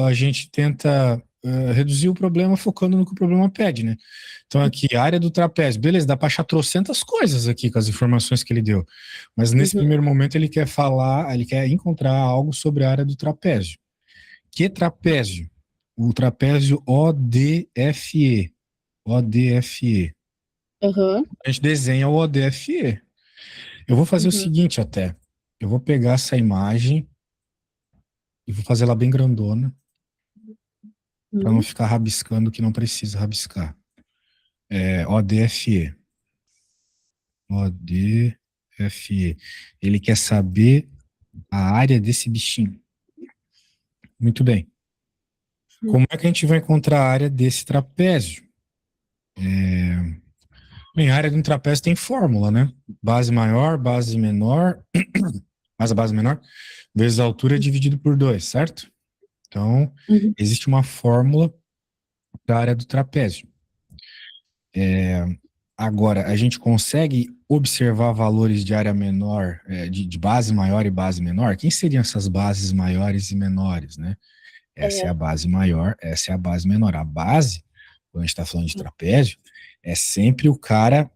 a gente tenta reduzir o problema focando no que o problema pede, né? Então aqui, a área do trapézio, beleza, dá para achar trocentas coisas aqui com as informações que ele deu, mas nesse Uhum. primeiro momento ele quer falar, ele quer encontrar algo sobre a área do trapézio. Que trapézio? O trapézio ODFE. ODFE. Aham. A gente desenha o ODFE. Eu vou fazer o Uhum. seguinte até. Eu vou pegar essa imagem e vou fazer ela bem grandona, para não Uhum. ficar rabiscando o que não precisa rabiscar. ODFE. ODFE. Ele quer saber a área desse bichinho. Muito bem. Como é que a gente vai encontrar a área desse trapézio? Bem, a área de um trapézio tem fórmula, né? Base maior, base menor, mais a base menor, vezes a altura dividido por 2, certo? Então, Uhum. existe uma fórmula para a área do trapézio. Agora, a gente consegue observar valores de área menor, de base maior e base menor? Quem seriam essas bases maiores e menores, né? Essa é a É. base maior, essa é a base menor. A base, quando a gente está falando de trapézio, é sempre o cara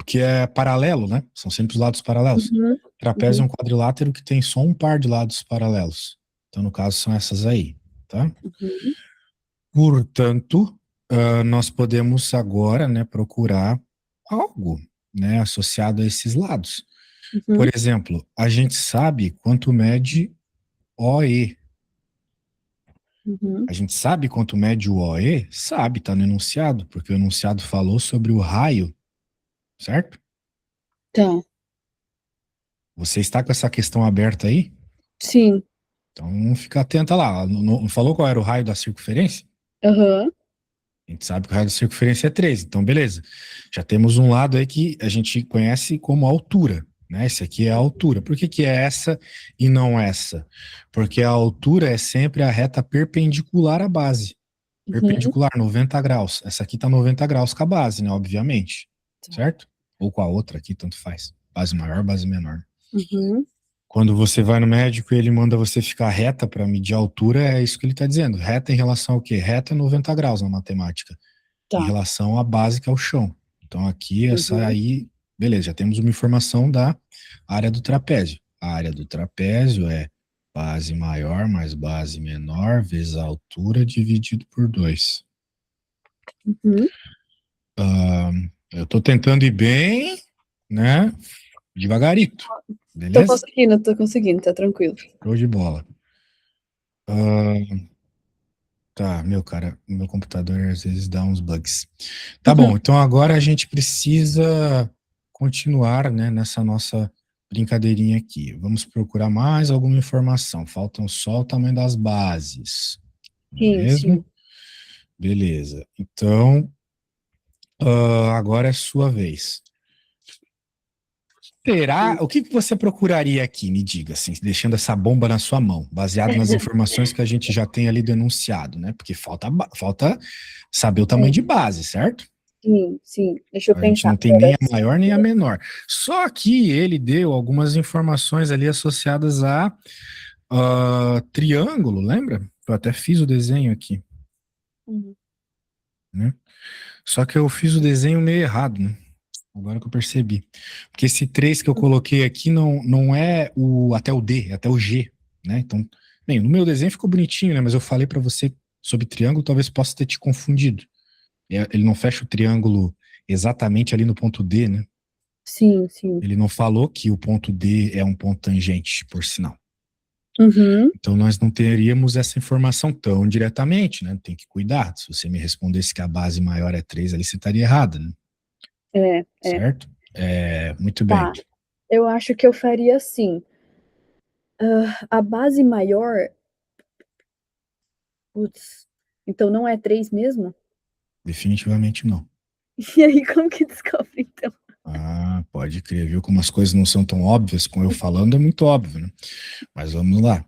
que é paralelo, né? São sempre os lados paralelos. Uhum. Trapézio é Uhum. um quadrilátero que tem só um par de lados paralelos. Então, no caso, são essas aí, tá? Uhum. Portanto, nós podemos agora, né, procurar algo, né, associado a esses lados. Por Uhum. exemplo, a gente sabe quanto mede OE. Uhum. A gente sabe quanto mede o OE? Sabe, está no enunciado, porque o enunciado falou sobre o raio, certo? Tá. Você está com essa questão aberta aí? Sim. Então, fica atenta lá. Não falou qual era o raio da circunferência? Aham. A gente sabe que o raio da circunferência é 3, então beleza. Já temos um lado aí que a gente conhece como altura, né? Esse aqui é a altura. Por que que é essa e não essa? Porque a altura é sempre a reta perpendicular à base. Uhum. Perpendicular, 90 graus. Essa aqui tá 90 graus com a base, né? Obviamente. Tá. Certo? Ou com a outra aqui, tanto faz. Base maior, base menor. Uhum. Quando você vai no médico e ele manda você ficar reta para medir a altura, é isso que ele está dizendo. Reta em relação ao quê? Reta é 90 graus na matemática, em Tá. relação à base que é o chão. Então aqui, essa Uhum. aí, beleza, já temos uma informação da área do trapézio. A área do trapézio é base maior mais base menor vezes a altura dividido por 2. Uhum. Eu estou tentando ir bem, né? Devagarito, beleza? Tô conseguindo, tá tranquilo. Show de bola. Ah, tá, meu cara, o meu computador às vezes dá uns bugs. Tá bom, então agora a gente precisa continuar, né, nessa nossa brincadeirinha aqui. Vamos procurar mais alguma informação. Faltam só o tamanho das bases, não é Sim, mesmo? sim. Beleza. Então, agora é sua vez. Será? O que que você procuraria aqui, me diga, assim, deixando essa bomba na sua mão, baseado nas informações que a gente já tem ali denunciado, né? Porque falta saber o tamanho de É. base, certo? Sim, sim. Deixa eu A gente pensar. não tem nem a maior nem a menor. Só que ele deu algumas informações ali associadas a triângulo, lembra? Eu até fiz o desenho aqui, Uhum. né? Só que eu fiz o desenho meio errado, né? Agora que eu percebi. Porque esse 3 que eu coloquei aqui não é até o D, é até o G, né? Então, bem, no meu desenho ficou bonitinho, né? Mas eu falei para você sobre triângulo, talvez possa ter te confundido. Ele não fecha o triângulo exatamente ali no ponto D, né? Sim, sim. Ele não falou que o ponto D é um ponto tangente, por sinal. Uhum. Então, nós não teríamos essa informação tão diretamente, né? Tem que cuidar. Se você me respondesse que a base maior é 3, ali você estaria errada, né? É, é. Certo? Muito bem. Tá. Eu acho que eu faria assim. A base maior. Putz. Então não é 3 mesmo? Definitivamente não. E aí, como que descobre, então? Ah, pode crer, viu? Como as coisas não são tão óbvias, com eu falando é muito óbvio, né? Mas vamos lá.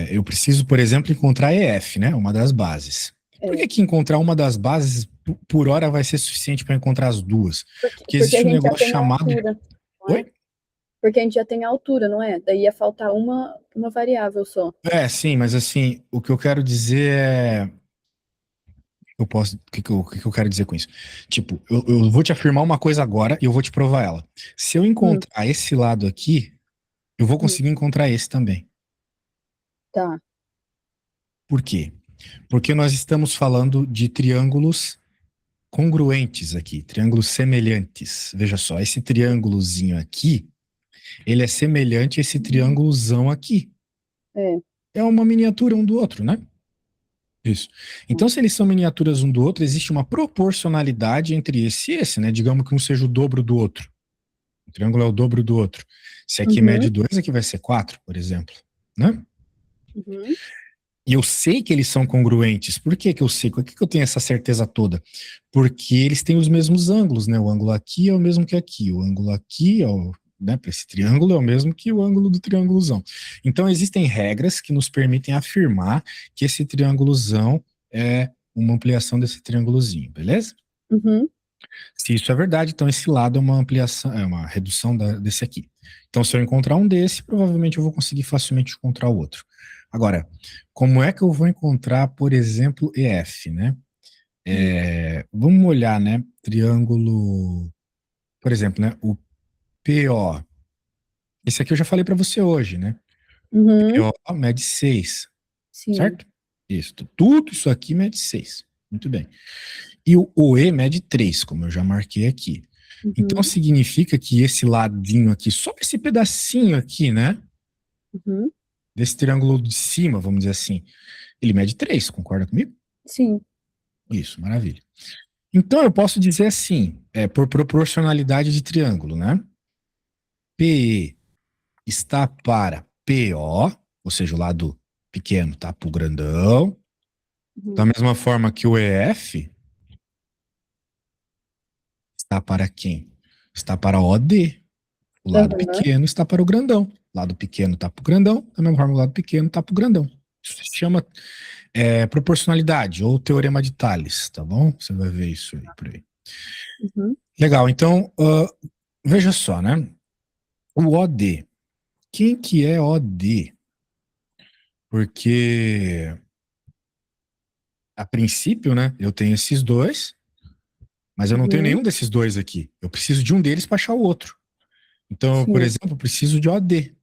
Eu preciso, por exemplo, encontrar EF, né? Uma das bases. Por que É. que encontrar uma das bases por hora vai ser suficiente para encontrar as duas? Porque Porque a existe um gente já negócio tem a chamado. altura, não é? Oi? Porque a gente já tem a altura, não é? Daí ia faltar uma variável só. Sim, mas assim, o que eu quero dizer é. O que eu quero dizer com isso? Tipo, eu vou te afirmar uma coisa agora e eu vou te provar ela. Se eu Hum, encontrar esse lado aqui, eu vou hum, conseguir encontrar esse também. tá. Por quê? Porque nós estamos falando de triângulos congruentes aqui, triângulos semelhantes. Veja só, esse triângulozinho aqui, ele é semelhante a esse triângulozão aqui. É. É uma miniatura um do outro, né? Isso. Então, se eles são miniaturas um do outro, existe uma proporcionalidade entre esse e esse, né? Digamos que um seja o dobro do outro. O triângulo é o dobro do outro. Se aqui Uhum, mede 2, aqui vai ser 4, por exemplo, né? uhum, E eu sei que eles são congruentes. Por que que eu sei? Por que que eu tenho essa certeza toda? Porque eles têm os mesmos ângulos, né? O ângulo aqui é o mesmo que aqui. O ângulo aqui, né, para esse triângulo, é o mesmo que o ângulo do triângulozão. Então, existem regras que nos permitem afirmar que esse triângulozão é uma ampliação desse triângulozinho, beleza? uhum, Se isso é verdade, então esse lado é uma ampliação, é uma redução desse aqui. Então, se eu encontrar um desse, provavelmente eu vou conseguir facilmente encontrar o outro. Agora, como é que eu vou encontrar, por exemplo, EF, né? Vamos olhar, né? Triângulo, por exemplo, né? O PO. Esse aqui eu já falei para você hoje, né? uhum, PO mede 6, sim. certo? Isso. Tudo isso aqui mede 6. Muito bem. E o OE mede 3, como eu já marquei aqui. Então Uhum, significa que esse ladinho aqui, só esse pedacinho aqui, né? uhum, Desse triângulo de cima, vamos dizer assim, ele mede 3, concorda comigo? sim. Isso, maravilha. Então eu posso dizer assim, por proporcionalidade de triângulo, né? PE está para PO, ou seja, o lado pequeno está para o grandão. Da Uhum, mesma forma que o EF está para quem? Está para OD. O lado aham, pequeno está para o grandão. O lado pequeno está para o grandão, da mesma forma o lado pequeno está para o grandão. Isso se chama proporcionalidade ou teorema de Tales, tá bom? Você vai ver isso aí por aí. uhum, Legal, então, veja só, né? O OD. Quem que é OD? Porque, a princípio, né, eu tenho esses dois, mas eu não tenho uhum, nenhum desses dois aqui. Eu preciso de um deles para achar o outro. Então, por sim. exemplo, eu preciso de OD.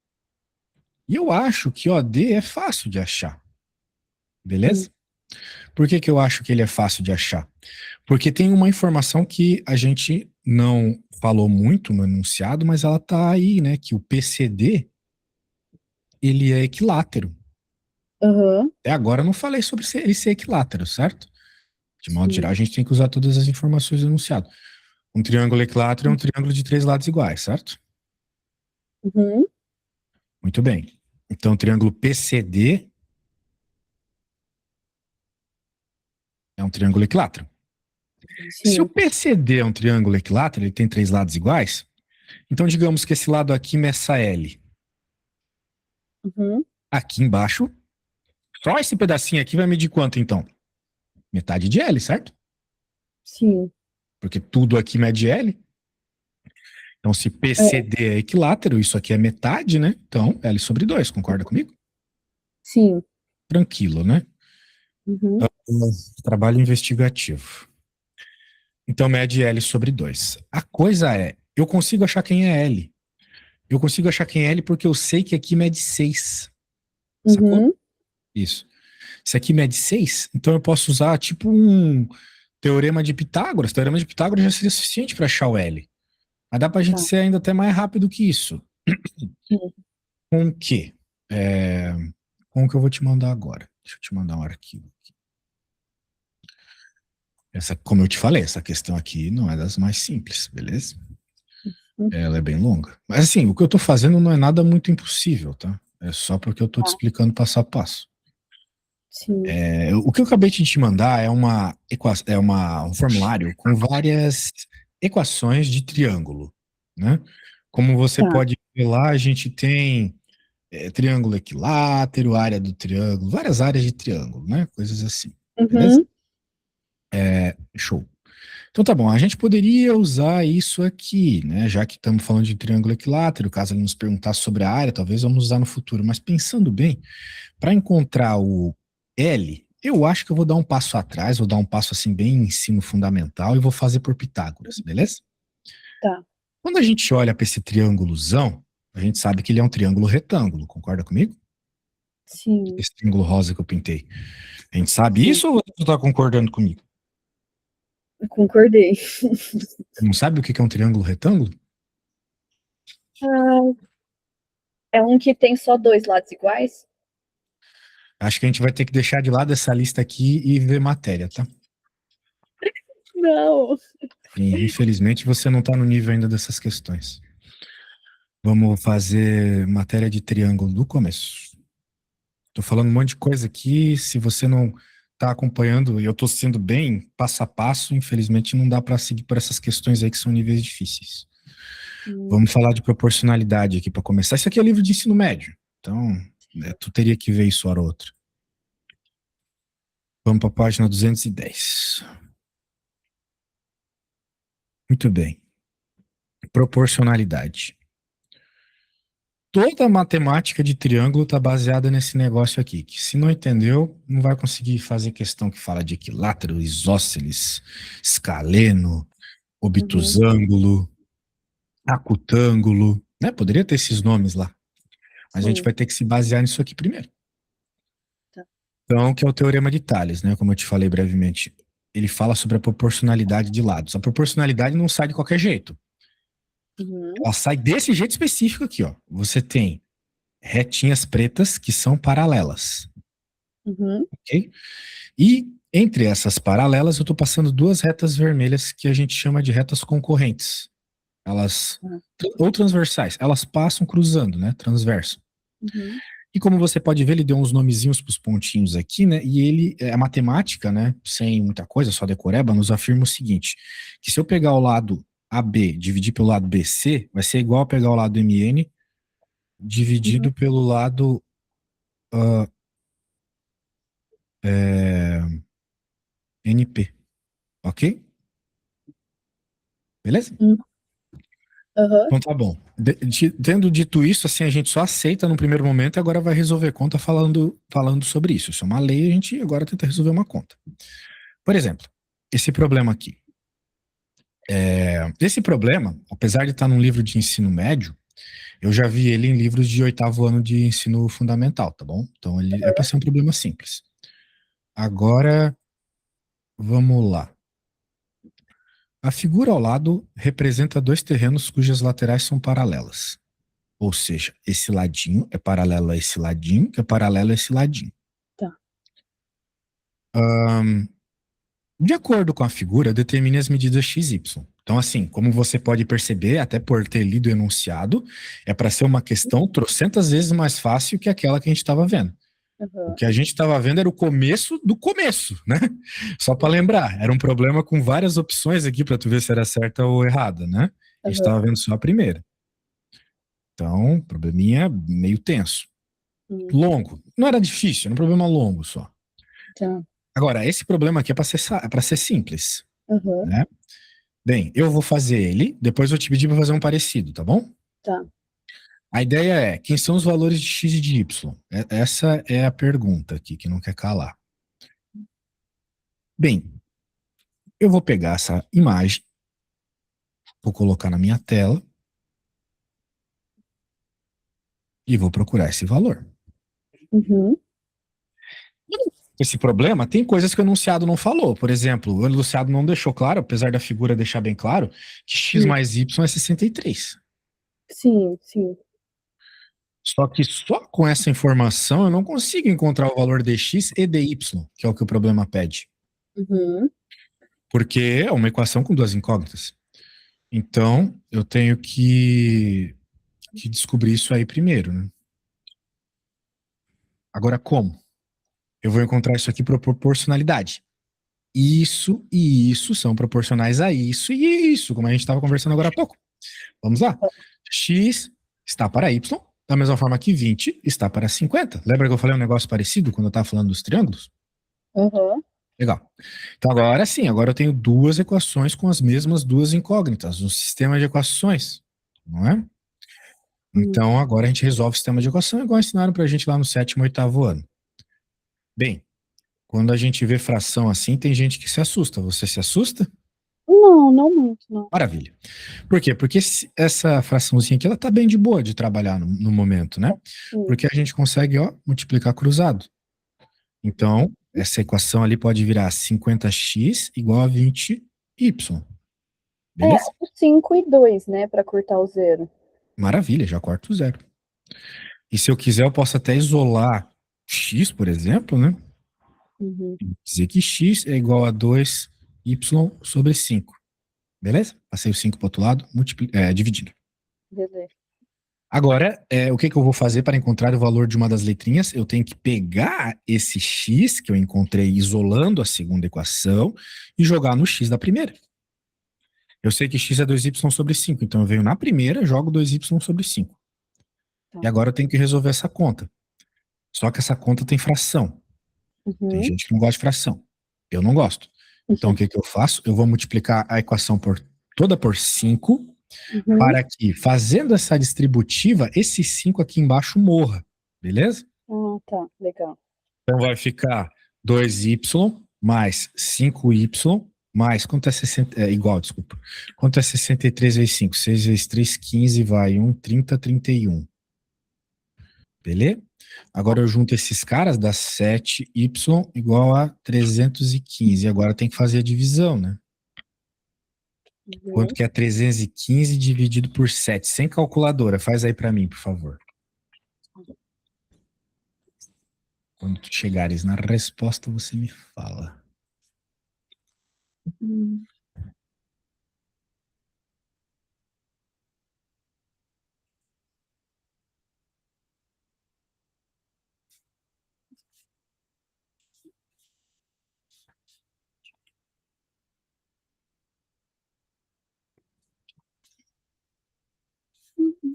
E eu acho que OD é fácil de achar, Hum, beleza? Por que que eu acho que ele é fácil de achar? Porque tem uma informação que a gente não falou muito no enunciado, mas ela tá aí, né? Que o PCD, ele é equilátero. aham, Até agora eu não falei sobre ele ser equilátero, certo? De modo sim. geral, a gente tem que usar todas as informações do enunciado. Um triângulo equilátero é um triângulo de três lados iguais, certo? Uhum, Muito bem. Então, o triângulo PCD é um triângulo equilátero. Se o sim. PCD é um triângulo equilátero, ele tem três lados iguais, então digamos que esse lado aqui meça L. Uhum, Aqui embaixo, só esse pedacinho aqui vai medir quanto, então? Metade de L, certo? sim. Porque tudo aqui mede L. Então, se É, PCD é equilátero, isso aqui é metade, né? Então, L sobre 2, concorda comigo? sim. Tranquilo, né? Uhum, Trabalho investigativo. Então, mede L sobre 2. A coisa é, eu consigo achar quem é L. Eu consigo achar quem é L porque eu sei que aqui mede 6. Sacou? uhum, Isso. Se aqui mede 6, então eu posso usar tipo um teorema de Pitágoras. O teorema de Pitágoras já seria suficiente para achar o L. Mas dá para a gente tá. ser ainda até mais rápido que isso. Hum, Com o quê? É, com o que eu vou te mandar agora. Deixa eu te mandar um arquivo. Como eu te falei, essa questão aqui não é das mais simples, beleza? hum, Ela é bem longa. Mas assim, o que eu tô fazendo não é nada muito impossível, tá? É só porque eu tô te tá. explicando passo a passo. Sim. O que eu acabei de te mandar um formulário com várias equações de triângulo, né? Como você Tá. pode ver lá, a gente tem triângulo equilátero, área do triângulo, várias áreas de triângulo, né? Coisas assim, beleza? Uhum, Show. Então tá bom, a gente poderia usar isso aqui, né? Já que estamos falando de triângulo equilátero, caso ele nos perguntasse sobre a área, talvez vamos usar no futuro. Mas pensando bem, para encontrar o L, eu acho que eu vou dar um passo atrás, vou dar um passo assim bem em ensino fundamental e vou fazer por Pitágoras, beleza? Tá. Quando a gente olha para esse triângulozão, a gente sabe que ele é um triângulo retângulo, concorda comigo? Sim, Esse triângulo rosa que eu pintei. A gente sabe sim. isso ou você está concordando comigo? Concordei. Não sabe o que é um triângulo retângulo? Ah, é um que tem só dois lados iguais? Acho que a gente vai ter que deixar de lado essa lista aqui e ver matéria, tá? Não. E, infelizmente você não está no nível ainda dessas questões. Vamos fazer matéria de triângulo do começo. Tô falando um monte de coisa aqui, se você não tá acompanhando, e eu tô sendo bem passo a passo, infelizmente não dá para seguir por essas questões aí que são níveis difíceis. Hum, Vamos falar de proporcionalidade aqui para começar. Isso aqui é livro de ensino médio, então tu teria que ver isso hora ou outra. Vamos para a página 210. Muito bem. Proporcionalidade. Toda a matemática de triângulo está baseada nesse negócio aqui, que se não entendeu, não vai conseguir fazer questão que fala de equilátero, isósceles, escaleno, uhum, obtusângulo, acutângulo, né? Poderia ter esses nomes lá, mas a gente sim. vai ter que se basear nisso aqui primeiro. Tá. Então, que é o teorema de Tales, né? Como eu te falei brevemente. Ele fala sobre a proporcionalidade de lados. A proporcionalidade não sai de qualquer jeito. Uhum, Ela sai desse jeito específico aqui, ó. Você tem retinhas pretas que são paralelas, uhum, ok? E entre essas paralelas, eu estou passando duas retas vermelhas que a gente chama de retas concorrentes. Elas, tá. ou transversais, elas passam cruzando, né? Transverso. Uhum, E como você pode ver, ele deu uns nomezinhos para os pontinhos aqui, né? E ele, a matemática, né? Sem muita coisa, só decoreba, nos afirma o seguinte: que se eu pegar o lado AB dividir pelo lado BC, vai ser igual a pegar o lado MN uhum, dividido pelo lado NP, ok? Beleza? uhum, aham, Então tá bom. Tendo dito isso, assim, a gente só aceita no primeiro momento e agora vai resolver conta falando sobre isso. Isso é uma lei, a gente agora tenta resolver uma conta. Por exemplo, esse problema aqui. Esse problema, apesar de estar num livro de ensino médio, eu já vi ele em livros de oitavo ano de ensino fundamental, tá bom? Então ele é para ser um problema simples. Agora, vamos lá. A figura ao lado representa dois terrenos cujas laterais são paralelas. Ou seja, esse ladinho é paralelo a esse ladinho, que é paralelo a esse ladinho. tá. De acordo com a figura, determine as medidas x, y. Então, assim, como você pode perceber, até por ter lido o enunciado, é para ser uma questão trocentas vezes mais fácil que aquela que a gente estava vendo. O Aham, que a gente estava vendo era o começo do começo, né? Só para lembrar, era um problema com várias opções aqui para tu ver se era certa ou errada, né? A gente aham, estava vendo só a primeira. Então, probleminha meio tenso. uhum, Longo. Não era difícil, era um problema longo só. tá. Agora, esse problema aqui é para ser simples, Aham, né? Bem, eu vou fazer ele, depois eu te pedir para fazer um parecido, tá bom? tá. A ideia é, quem são os valores de x e de y? Essa é a pergunta aqui que não quer calar. Bem, eu vou pegar essa imagem, vou colocar na minha tela e vou procurar esse valor. Uhum, Esse problema tem coisas que o enunciado não falou. Por exemplo, o enunciado não deixou claro, apesar da figura deixar bem claro, que x uhum. mais y é 63. Sim, sim. Só que só com essa informação eu não consigo encontrar o valor de x e de y, que é o que o problema pede. Uhum, Porque é uma equação com duas incógnitas. Então, eu tenho que descobrir isso aí primeiro, né? Agora, como? Eu vou encontrar isso aqui por proporcionalidade. Isso e isso são proporcionais a isso e isso, como a gente estava conversando agora há pouco. Vamos lá? X está para Y, da mesma forma que 20 está para 50. Lembra que eu falei um negócio parecido quando eu estava falando dos triângulos? aham, Legal. Então agora sim, agora eu tenho duas equações com as mesmas duas incógnitas, um sistema de equações, não é? Hum. Então agora a gente resolve o sistema de equação igual ensinaram pra gente lá no sétimo, oitavo ano. Bem, quando a gente vê fração assim, tem gente que se assusta. Você se assusta? Não, não muito, não. Maravilha. Por quê? Porque essa fraçãozinha aqui, ela tá bem de boa de trabalhar no momento, né? Sim. Porque a gente consegue, ó, multiplicar cruzado. Então, essa equação ali pode virar 50x igual a 20y. É, Beleza? o 5 e 2, né, para cortar o zero. Maravilha, já corto o zero. E se eu quiser, eu posso até isolar x, por exemplo, né? Uhum. Dizer que x é igual a 2y sobre 5. Beleza? Passei o 5 para o outro lado, dividindo. Beleza. Agora, o que eu vou fazer para encontrar o valor de uma das letrinhas? Eu tenho que pegar esse x que eu encontrei isolando a segunda equação e jogar no x da primeira. Eu sei que x é 2y sobre 5, então eu venho na primeira, jogo 2y sobre 5. Tá. E agora eu tenho que resolver essa conta. Só que essa conta tem fração. Tem Uhum. gente que não gosta de fração. Eu não gosto. Então o que eu faço? Eu vou multiplicar a equação toda por 5, Uhum. para que, fazendo essa distributiva, esse 5 aqui embaixo morra. Beleza? Ah, tá. Legal. Então vai ficar 2y mais 5y mais, quanto é 60, igual, desculpa. Quanto é 63 vezes 5? 6 vezes 3, 15, vai 1, 30, 31. Beleza? Agora eu junto esses caras, dá 7y igual a 315. Agora tem que fazer a divisão, né? Uhum. Quanto que é 315 dividido por 7? Sem calculadora, faz aí pra mim, por favor. Quando tu chegares na resposta, você me fala. Hum. Uhum.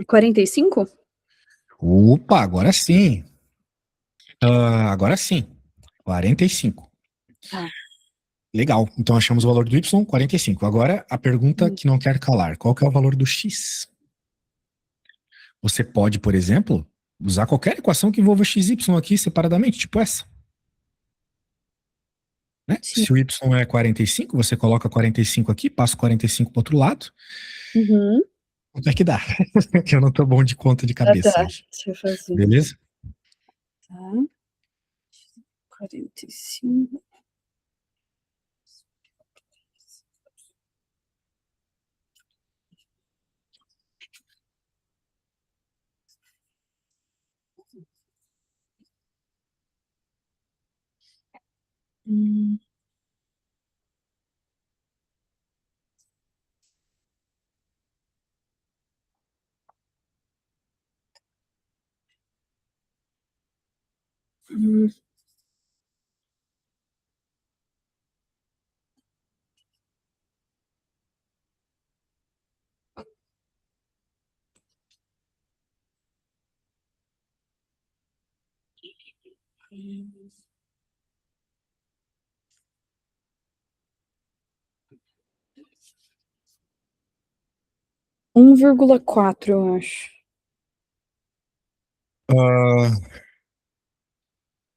45? Opa, agora sim. Agora sim. 45. Tá. Legal. Então achamos o valor do y, 45. Agora a pergunta Hum. que não quer calar. Qual que é o valor do x? Você pode, por exemplo, usar qualquer equação que envolva x e y aqui separadamente, tipo essa. Né? Sim. Se o y é 45, você coloca 45 aqui, passa 45 para o outro lado. Uhum. Quanto é que dá? Que eu não tô bom de conta de Ah, cabeça tá. hoje. Deixa eu fazer. Beleza? Tá. 45. Hum. 1,4, eu acho.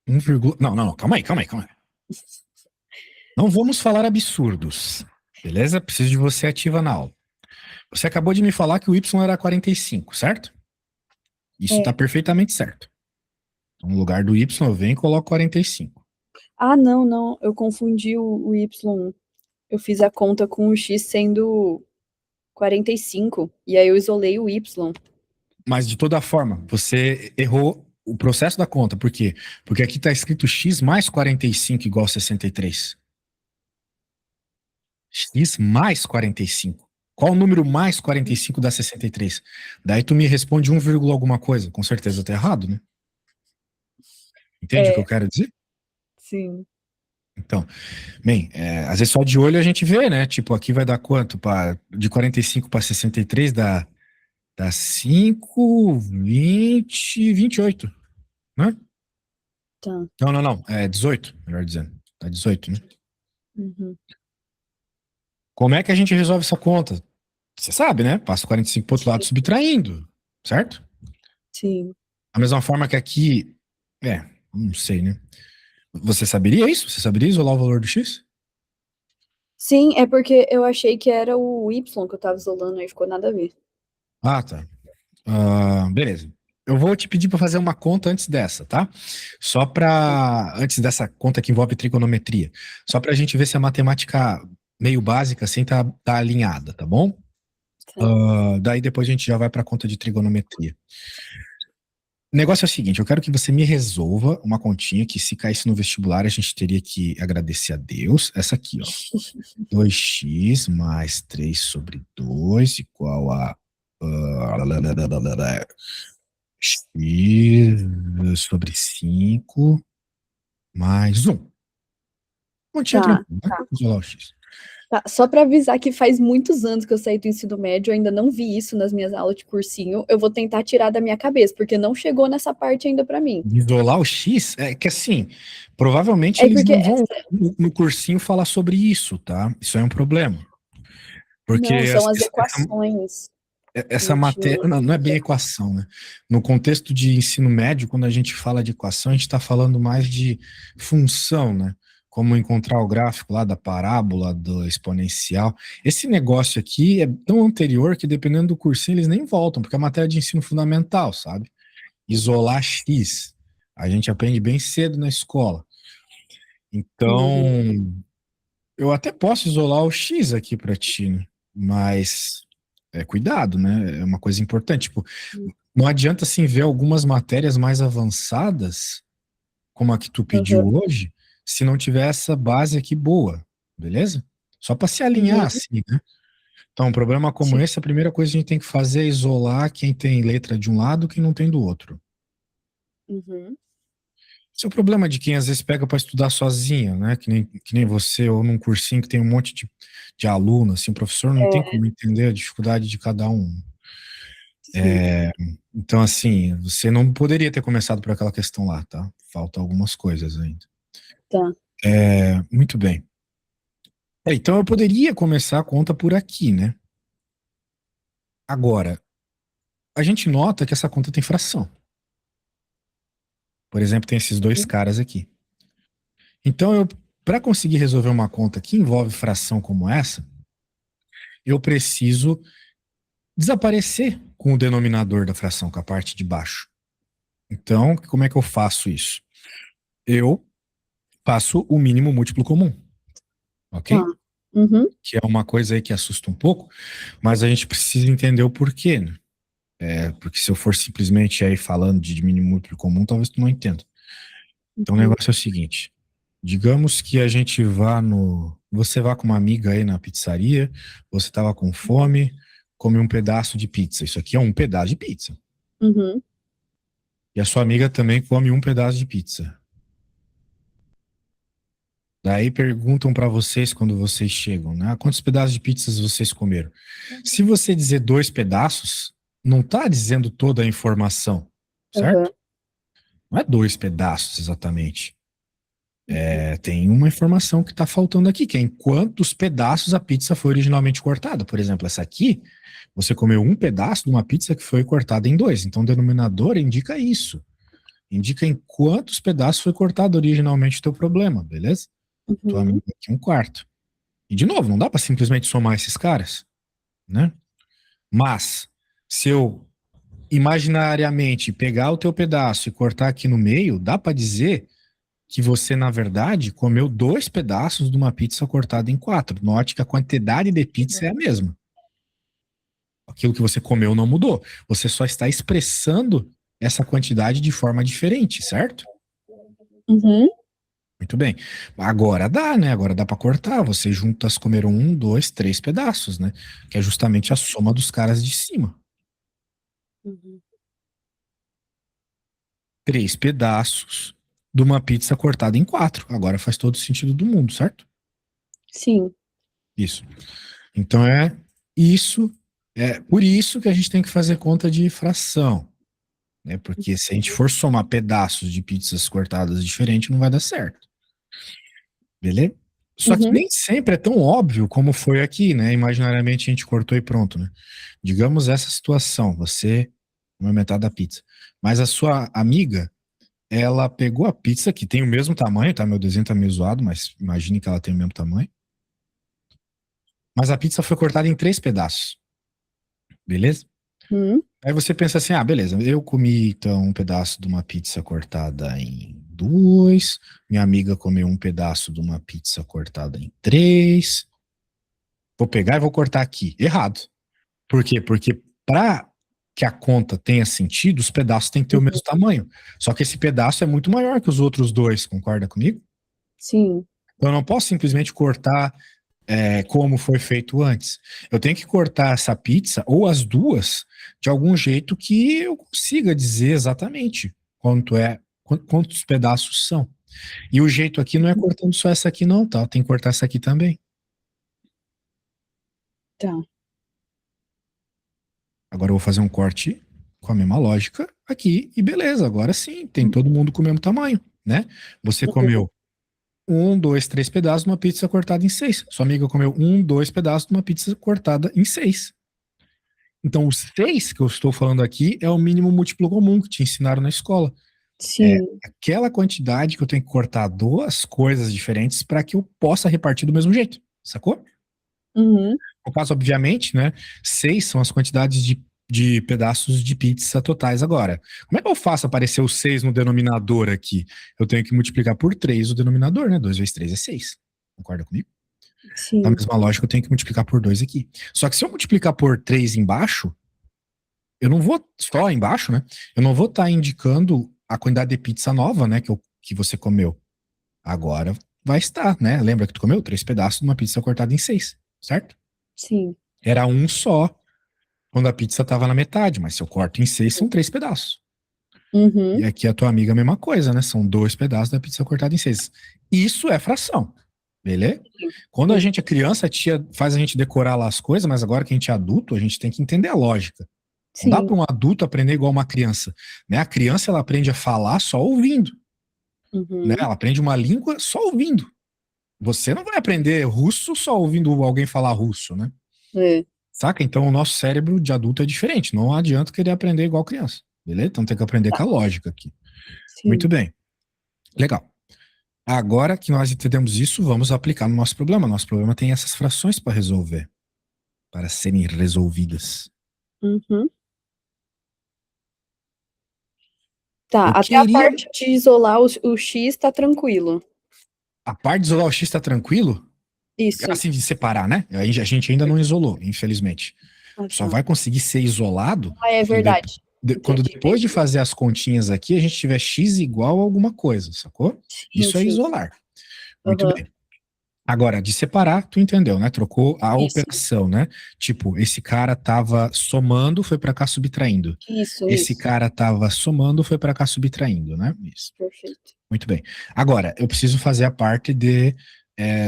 1, não, calma aí. Não vamos falar absurdos, beleza? Preciso de você ativa na aula. Você acabou de me falar que o y era 45, certo? Isso está É. perfeitamente certo. Então, no lugar do y, eu venho e coloco 45. Ah, não, não. Eu confundi o Y. Eu fiz a conta com o X sendo 45. E aí eu isolei o Y. Mas, de toda forma, você errou o processo da conta. Por quê? Porque aqui está escrito x mais 45 igual a 63. X mais 45. Qual o número mais 45 dá 63? Daí tu me responde 1, alguma coisa. Com certeza eu tô errado, né? Entende o que É, eu quero dizer? sim. Então, bem, às vezes só de olho a gente vê, né? Tipo, aqui vai dar quanto? De 45 para 63 dá 5, 20, 28, né? Tá. Não, não, não. É 18, melhor dizendo. Tá 18, né? Uhum. Como é que a gente resolve essa conta? Você sabe, né? Passa 45 para outro lado Sim. subtraindo, certo? Sim. Da mesma forma que aqui, não sei, né? Você saberia isso? Você saberia isolar o valor do X? Sim, é porque eu achei que era o Y que eu tava isolando, aí ficou nada a ver. Ah, tá. Beleza. Eu vou te pedir para fazer uma conta antes dessa, tá? Só para antes dessa conta que envolve trigonometria, só para a gente ver se a matemática meio básica assim tá alinhada, tá bom? Tá. Daí depois a gente já vai para a conta de trigonometria. O negócio é o seguinte, eu quero que você me resolva uma continha que se caísse no vestibular a gente teria que agradecer a Deus. Essa aqui, ó. 2x mais 3 sobre 2 igual a x sobre 5 mais 1. Continha Tá. tranquila, né? Isolar o x. Tá, só para avisar que faz muitos anos que eu saí do ensino médio, eu ainda não vi isso nas minhas aulas de cursinho. Eu vou tentar tirar da minha cabeça, porque não chegou nessa parte ainda para mim. Isolar o x é que assim, provavelmente É eles porque não vão no cursinho falar sobre isso, tá? Isso é um problema. Porque não, são as equações que essa não tinham matéria não é bem lógica. equação, né? No contexto de ensino médio, quando a gente fala de equação, a gente está falando mais de função, né? Como encontrar o gráfico lá da parábola, do exponencial. Esse negócio aqui é tão anterior que, dependendo do cursinho, eles nem voltam, porque é matéria de ensino fundamental, sabe? Isolar X. A gente aprende bem cedo na escola. Uhum, Então, eu até posso isolar o X aqui para ti, né? Mas cuidado, né? É uma coisa importante. Tipo, não adianta assim ver algumas matérias mais avançadas, como a que tu pediu uhum, hoje, se não tiver essa base aqui boa, beleza? Só para se alinhar uhum, assim, né? Então, um problema como sim, esse, a primeira coisa que a gente tem que fazer é isolar quem tem letra de um lado e quem não tem do outro. uhum, Esse é o problema de quem às vezes pega para estudar sozinho, né? Que nem você, ou num cursinho que tem um monte de aluno, assim, o professor não tem é, como entender a dificuldade de cada um. sim, Então, assim, você não poderia ter começado por aquela questão lá, tá? Falta algumas coisas ainda. tá. Muito bem. Então eu poderia começar a conta por aqui, né? Agora, a gente nota que essa conta tem fração. Por exemplo, tem esses dois Uhum, caras aqui. Então, para conseguir resolver uma conta que envolve fração como essa, eu preciso desaparecer com o denominador da fração, com a parte de baixo. Então, como é que eu faço isso? Eu faço o mínimo múltiplo comum, tá. ok? Uhum, Que é uma coisa aí que assusta um pouco, mas a gente precisa entender o porquê, né? Porque se eu for simplesmente aí falando de mínimo múltiplo comum, talvez tu não entenda. Então o uhum, negócio é o seguinte: digamos que a gente você vá com uma amiga aí na pizzaria, você tava com fome, come um pedaço de pizza. Isso aqui é um pedaço de pizza. uhum, E a sua amiga também come um pedaço de pizza. Daí perguntam para vocês quando vocês chegam, né? Quantos pedaços de pizzas vocês comeram? Se você dizer 2 pedaços, não está dizendo toda a informação, uhum, certo? Não é 2 pedaços exatamente. uhum, Tem uma informação que está faltando aqui, que é em quantos pedaços a pizza foi originalmente cortada. Por exemplo, essa aqui, você comeu um pedaço de uma pizza que foi cortada em dois. Então, o denominador indica isso. Indica em quantos pedaços foi cortado originalmente o teu problema, beleza? Tua amiga uhum, aqui um quarto. E, de novo, não dá para simplesmente somar esses caras, né? Mas, se eu imaginariamente pegar o teu pedaço e cortar aqui no meio, dá para dizer que você, na verdade, comeu 2 pedaços de uma pizza cortada em 4. Note que a quantidade de pizza é a mesma. Aquilo que você comeu não mudou. Você só está expressando essa quantidade de forma diferente, certo? uhum, Muito bem. Agora dá, né? Agora dá para cortar. Você juntas comeram 1, 2, 3 pedaços, né? Que é justamente a soma dos caras de cima. uhum. 3 pedaços de uma pizza cortada em 4. Agora faz todo o sentido do mundo, certo? Sim. Isso. Então isso, é por isso que a gente tem que fazer conta de fração, né? Porque se a gente for somar pedaços de pizzas cortadas diferentes, não vai dar certo. Beleza? Só que Uhum. nem sempre é tão óbvio como foi aqui, né? Imaginariamente a gente cortou e pronto, né? Digamos essa situação, você uma metade da pizza. Mas a sua amiga, ela pegou a pizza que tem o mesmo tamanho, tá? Meu desenho tá meio zoado, mas imagine que ela tem o mesmo tamanho. Mas a pizza foi cortada em 3 pedaços, beleza? Uhum. Aí você pensa assim, ah, beleza, eu comi então um pedaço de uma pizza cortada em 2, minha amiga comeu um pedaço de uma pizza cortada em 3, vou pegar e vou cortar aqui. Errado. Por quê? Porque para que a conta tenha sentido, os pedaços têm que ter o mesmo tamanho. Só que esse pedaço é muito maior que os outros dois, concorda comigo? Sim. Então eu não posso simplesmente cortar como foi feito antes. Eu tenho que cortar essa pizza, ou as duas, de algum jeito que eu consiga dizer exatamente quantos pedaços são. E o jeito aqui não é cortando só essa aqui, não, tá? Tem que cortar essa aqui também. Tá. Agora eu vou fazer um corte com a mesma lógica aqui, e beleza, agora sim, tem todo mundo com o mesmo tamanho, né? Você comeu 1, 2, 3 pedaços de uma pizza cortada em 6. Sua amiga comeu 1, 2 pedaços de uma pizza cortada em 6. Então, os 6 que eu estou falando aqui é o mínimo múltiplo comum que te ensinaram na escola. É Sim. aquela quantidade que eu tenho que cortar duas coisas diferentes para que eu possa repartir do mesmo jeito, sacou? Uhum. No caso, obviamente, né? 6 são as quantidades de pedaços de pizza totais agora. Como é que eu faço aparecer o 6 no denominador aqui? Eu tenho que multiplicar por 3 o denominador, né? 2 vezes 3 é 6. Concorda comigo? Da Sim. mesma lógica, eu tenho que multiplicar por 2 aqui. Só que se eu multiplicar por 3 embaixo, eu não vou, só embaixo, né? Eu não vou estar indicando a quantidade de pizza nova, né? Que você comeu. Agora vai estar, né? Lembra que tu comeu 3 pedaços de uma pizza cortada em 6, certo? Sim. Era um só quando a pizza estava na metade, mas se eu corto em 6, são 3 pedaços. E Uhum. aqui a tua amiga a mesma coisa, né? São 2 pedaços da pizza cortada em 6. Isso é fração, beleza? Quando a Sim. gente é criança, a tia faz a gente decorar lá as coisas, mas agora que a gente é adulto, a gente tem que entender a lógica. Não dá Sim. para um adulto aprender igual uma criança, né? A criança ela aprende a falar só ouvindo, né? Uhum. Ela aprende uma língua só ouvindo. Você não vai aprender russo só ouvindo alguém falar russo, né? É. Saca? Então o nosso cérebro de adulto é diferente. Não adianta querer aprender igual criança, beleza? Então tem que aprender Tá. com a lógica aqui. Muito Sim. bem, legal. Agora que nós entendemos isso, vamos aplicar no nosso problema. Nosso problema tem essas frações para resolver, para serem resolvidas. Uhum. Tá. Eu Até a queria. parte de isolar o X tá tranquilo. A parte de isolar o X está tranquilo? Isso. Assim, de separar, né? A gente ainda não isolou, infelizmente. Ah, Só tá. vai conseguir ser isolado Ah, é quando, verdade. quando Entendi, depois de entendi. fazer as continhas aqui, a gente tiver X igual a alguma coisa, sacou? Sim, Isso é sim. isolar. Muito Aham. bem. Agora, de separar, tu entendeu, né? Trocou a Isso. operação, né? Tipo, esse cara tava somando, foi para cá subtraindo. Isso, Esse isso. cara tava somando, foi para cá subtraindo, né? Isso. Perfeito. Muito bem. Agora, eu preciso fazer a parte de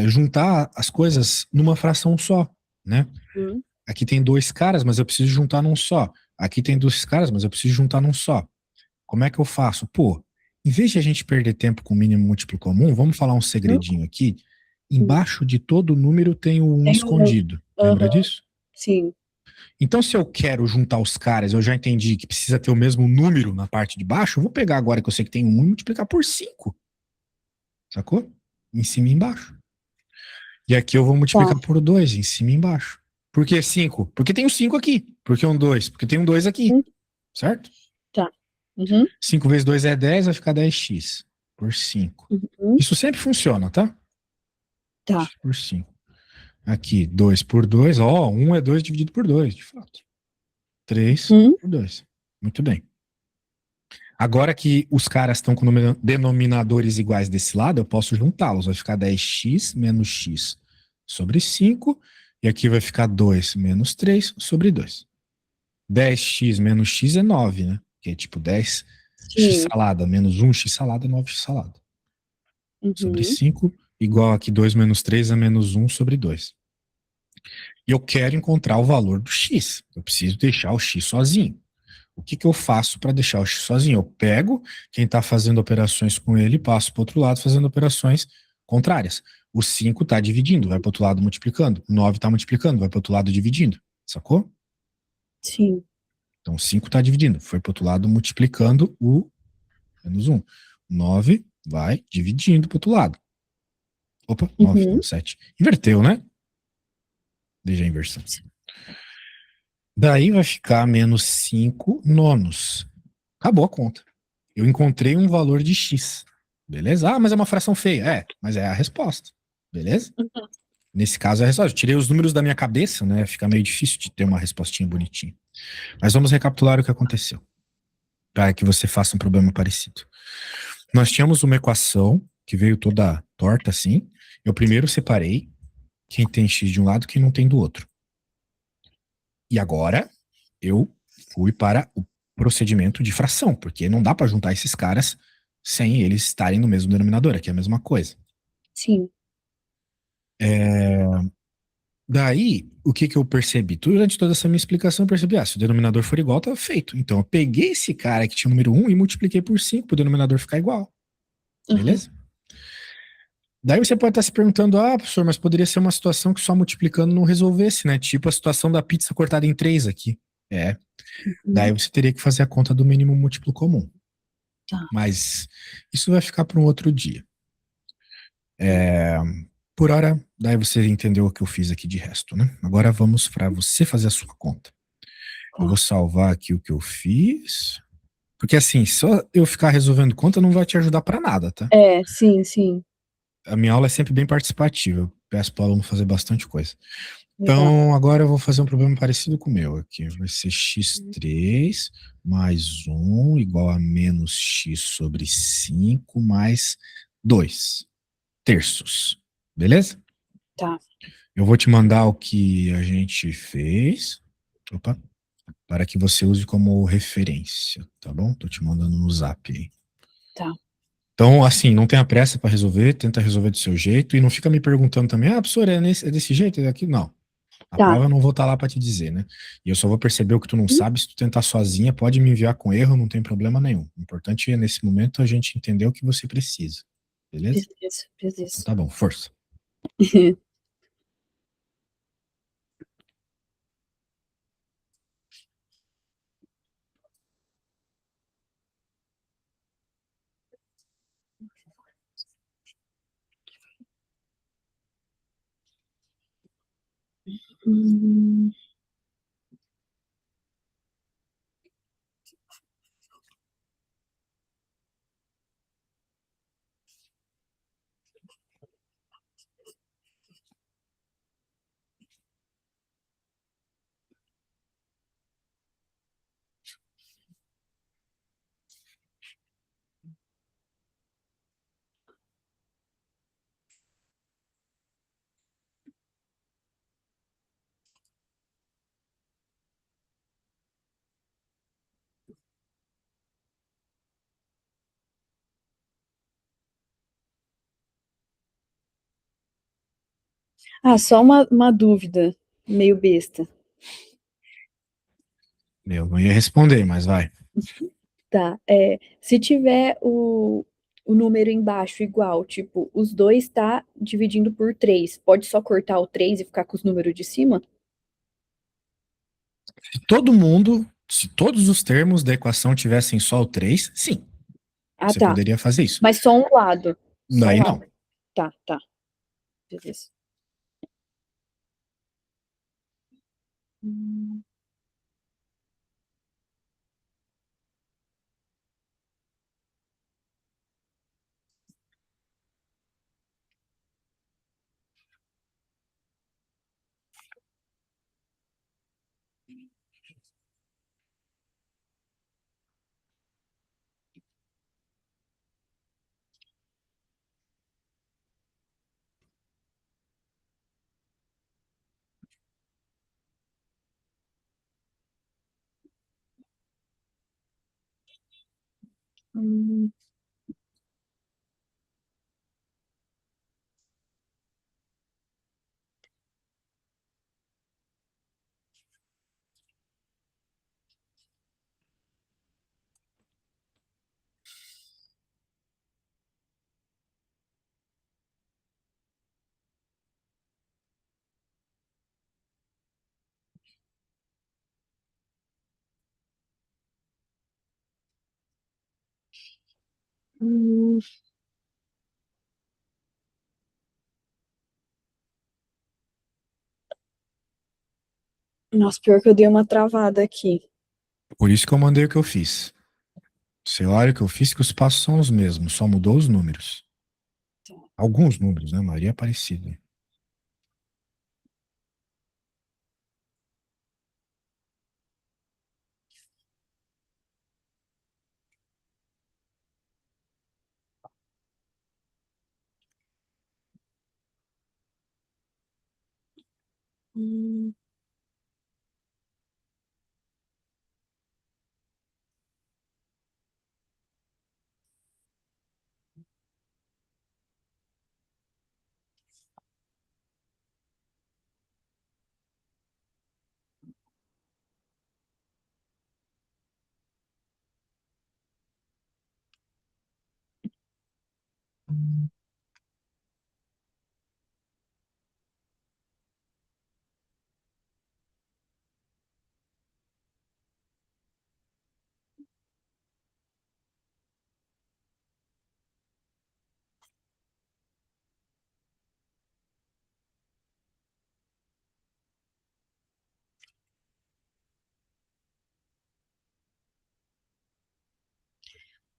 juntar as coisas numa fração só, né? Uhum. Aqui tem 2 caras, mas eu preciso juntar num só. Aqui tem 2 caras, mas eu preciso juntar num só. Como é que eu faço? Pô, em vez de a gente perder tempo com mínimo múltiplo comum, vamos falar um segredinho aqui. Uhum. Embaixo de todo número tem o 1 Tem um. escondido. Lembra Aham. disso? Sim. Então, se eu quero juntar os caras, eu já entendi que precisa ter o mesmo número na parte de baixo, eu vou pegar agora que eu sei que tem 1 e multiplicar por 5. Sacou? Em cima e embaixo. E aqui eu vou Tá. multiplicar por 2, em cima e embaixo. Por que 5? Porque tem um 5 aqui. Por que um 2? Porque tem um 2 aqui. Hum. Certo? Tá. Uhum. 5 vezes 2 é 10, vai ficar 10x por 5. Uhum. Isso sempre funciona, tá? Tá. X por 5. Aqui, 2 por 2. Ó, 1 é 2 dividido por 2, de fato. 3 Hum. por 2. Muito bem. Agora que os caras estão com denominadores iguais desse lado, eu posso juntá-los. Vai ficar 10x menos x sobre 5. E aqui vai ficar 2 menos 3 sobre 2. 10x menos x é 9, né? Que é tipo 10 x Sim. salada menos um x salada, 9x salada. Sobre Uhum. 5 igual aqui 2 menos 3 é menos um sobre 2. E eu quero encontrar o valor do x. Eu preciso deixar o x sozinho. O que eu faço para deixar o x sozinho? Eu pego quem está fazendo operações com ele e passo para o outro lado fazendo operações contrárias. O 5 está dividindo, vai para o outro lado multiplicando. O 9 está multiplicando, vai para o outro lado dividindo. Sacou? Sim. Então, 5 está dividindo, foi para o outro lado multiplicando o menos um. 9 vai dividindo para o outro lado. Opa, 9 Uhum. não, 7. Inverteu, né? Veja a inversão. Daí vai ficar menos 5 nonos. Acabou a conta. Eu encontrei um valor de x. Beleza? Ah, mas é uma fração feia. É, mas é a resposta. Beleza? Nesse caso é a resposta. Eu tirei os números da minha cabeça, né? Fica meio difícil de ter uma respostinha bonitinha. Mas vamos recapitular o que aconteceu, para que você faça um problema parecido. Nós tínhamos uma equação que veio toda torta assim. Eu primeiro separei quem tem x de um lado e quem não tem do outro. E agora eu fui para o procedimento de fração, porque não dá para juntar esses caras sem eles estarem no mesmo denominador, aqui é a mesma coisa. Sim. Daí, o que eu percebi? Durante toda essa minha explicação, eu percebi, se o denominador for igual, tá feito. Então, eu peguei esse cara que tinha o número um e multipliquei por 5 para o denominador ficar igual. Uhum. Beleza? Daí você pode estar se perguntando, professor, mas poderia ser uma situação que só multiplicando não resolvesse, né? Tipo a situação da pizza cortada em três aqui. É. Daí Uhum. você teria que fazer a conta do mínimo múltiplo comum. Tá. Mas isso vai ficar para um outro dia. Por hora, daí você entendeu o que eu fiz aqui de resto, né? Agora vamos para você fazer a sua conta. Eu vou Tá. salvar aqui o que eu fiz. Porque assim, só eu ficar resolvendo conta não vai te ajudar para nada, tá? É, sim, sim. A minha aula é sempre bem participativa. Eu peço para o aluno fazer bastante coisa. Legal. Então, agora eu vou fazer um problema parecido com o meu aqui. Vai ser x3 mais um igual a menos x sobre 5 mais 2 terços. Beleza? Tá. Eu vou te mandar o que a gente fez. Opa, para que você use como referência, tá bom? Tô te mandando no zap aí. Tá. Então, assim, não tenha pressa para resolver, tenta resolver do seu jeito e não fica me perguntando também, professor, é desse jeito, é daqui? Não. A Tá. prova eu não vou estar lá para te dizer, né? E eu só vou perceber o que tu não sabe. Se tu tentar sozinha, pode me enviar com erro, não tem problema nenhum. O importante é, nesse momento, a gente entender o que você precisa. Beleza? Beleza, Então beleza. tá bom, força. Hum. Só uma dúvida, meio besta. Eu não ia responder, mas vai. Tá. Se tiver o número embaixo igual, tipo, os dois tá dividindo por 3, pode só cortar o 3 e ficar com os números de cima? Se todos os termos da equação tivessem só o 3, sim, Ah, você tá. poderia fazer isso. Mas só um lado. Só um Daí lado. não. Tá, tá. Beleza. Hum. Hum, hum. Nossa, pior que eu dei uma travada aqui. Por isso que eu mandei o que eu fiz. Você olha o que eu fiz, que os passos são os mesmos, só mudou os números. Alguns números, né? A maioria é parecida. Hum,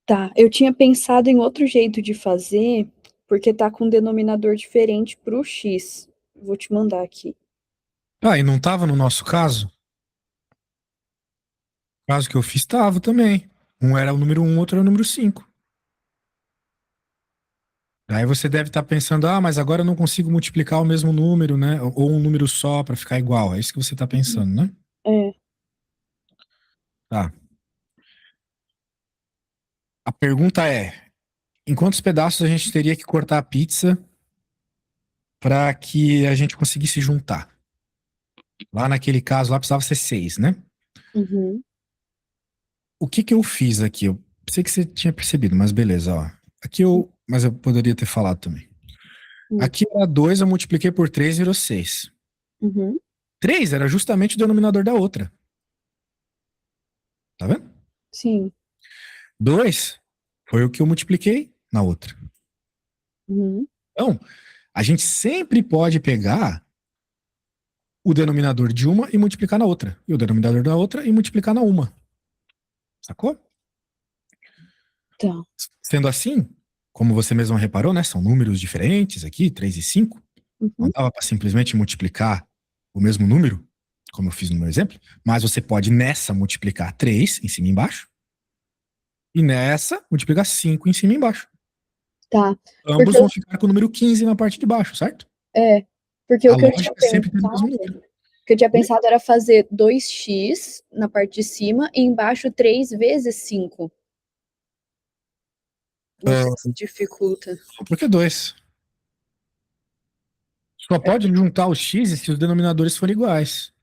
tá, eu tinha pensado em outro jeito de fazer, porque tá com um denominador diferente pro X. Vou te mandar aqui. Ah, e não tava no nosso caso? O caso que eu fiz tava também. Um era o número um, outro era o número 5. Aí você deve estar pensando, ah, mas agora eu não consigo multiplicar o mesmo número, né? Ou um número só para ficar igual. É isso que você está pensando, né? É. Tá. A pergunta é: em quantos pedaços a gente teria que cortar a pizza para que a gente conseguisse juntar? Lá naquele caso, lá precisava ser 6, né? Uhum. O que que eu fiz aqui? Eu sei que você tinha percebido, mas beleza, ó. Mas eu poderia ter falado também. Uhum. Aqui era 2, eu multipliquei por 3, virou 6. Uhum. 3 era justamente o denominador da outra. Tá vendo? Sim. 2 foi o que eu multipliquei na outra. Uhum. Então, a gente sempre pode pegar o denominador de uma e multiplicar na outra. E o denominador da outra e multiplicar na uma. Sacou? Tá. Sendo assim, como você mesmo reparou, né? São números diferentes aqui, 3 e 5. Não Uhum. dava para simplesmente multiplicar o mesmo número, como eu fiz no meu exemplo, mas você pode nessa multiplicar 3 em cima e embaixo, e nessa multiplicar 5 em cima e embaixo. Tá. Ambos Porque vão ficar com o número 15 na parte de baixo, certo? é, porque A o que eu tinha lógica é sempre ter o mesmo pensado, número. era fazer 2x na parte de cima e embaixo 3 vezes 5. Não sei Ah, se dificulta. por que 2? Só É, pode juntar os x se os denominadores forem iguais.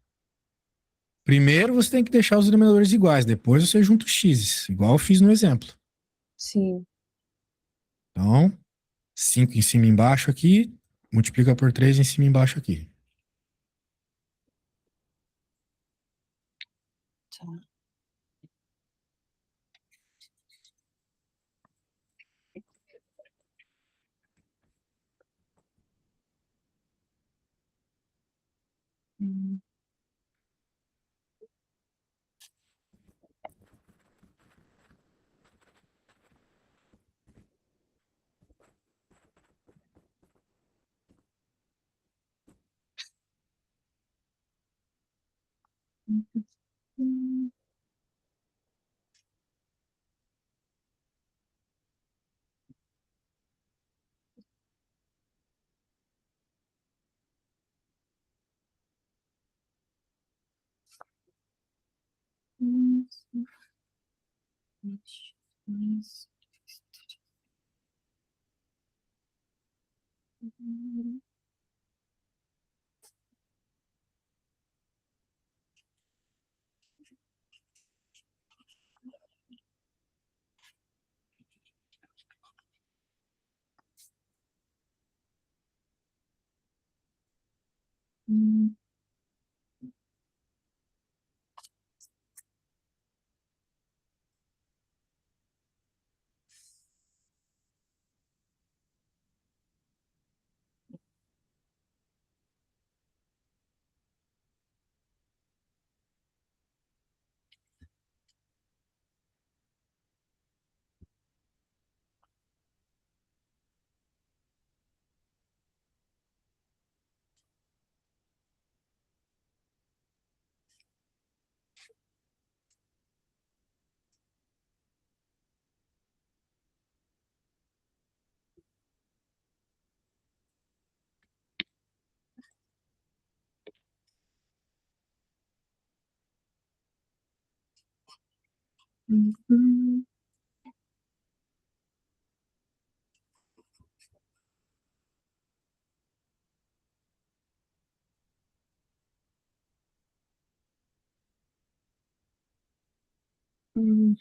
Primeiro você tem que deixar os denominadores iguais, depois você junta os x, igual eu fiz no exemplo. sim. Então, 5 em cima e embaixo aqui, multiplica por 3 em cima e embaixo aqui. Tá. Hum. Hum. Hum. Uhum. Uhum.